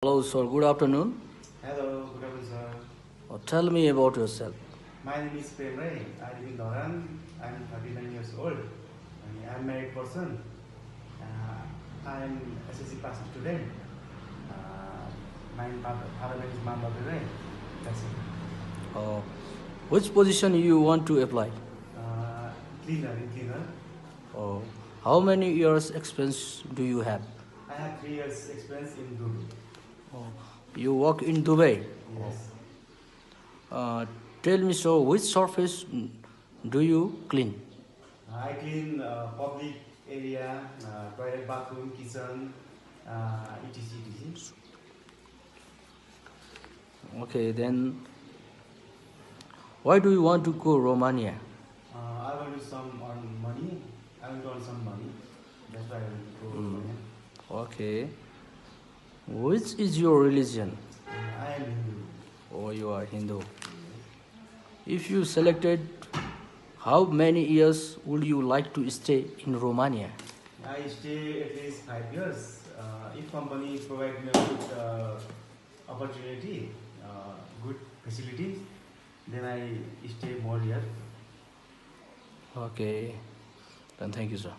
Hello, sir. Good afternoon. Hello, good afternoon, sir. Tell me about yourself. My name is Prem. I live in Doran. I'm 39 years old. I'm a married person. I'm SSC class student. My father name is Mama Ray. That's it. Uh, which position you want to apply? Cleaner. Uh, how many years experience do you have? I have 3 years experience in Dubai. Uh, you work in Dubai. Yes. Uh, tell me, so which surface do you clean? I clean public area, toilet, bathroom, kitchen, etc. Okay, then why do you want to go Romania? I want to some on money. I want to earn some money. That's why I want to go Romania. Okay. Which is your religion? I am Hindu. Oh, you are Hindu. If you selected, how many years would you like to stay in Romania? I stay at least 5 years. If company provide me a good opportunity, good facilities, then I stay more here. Okay, then thank you, sir.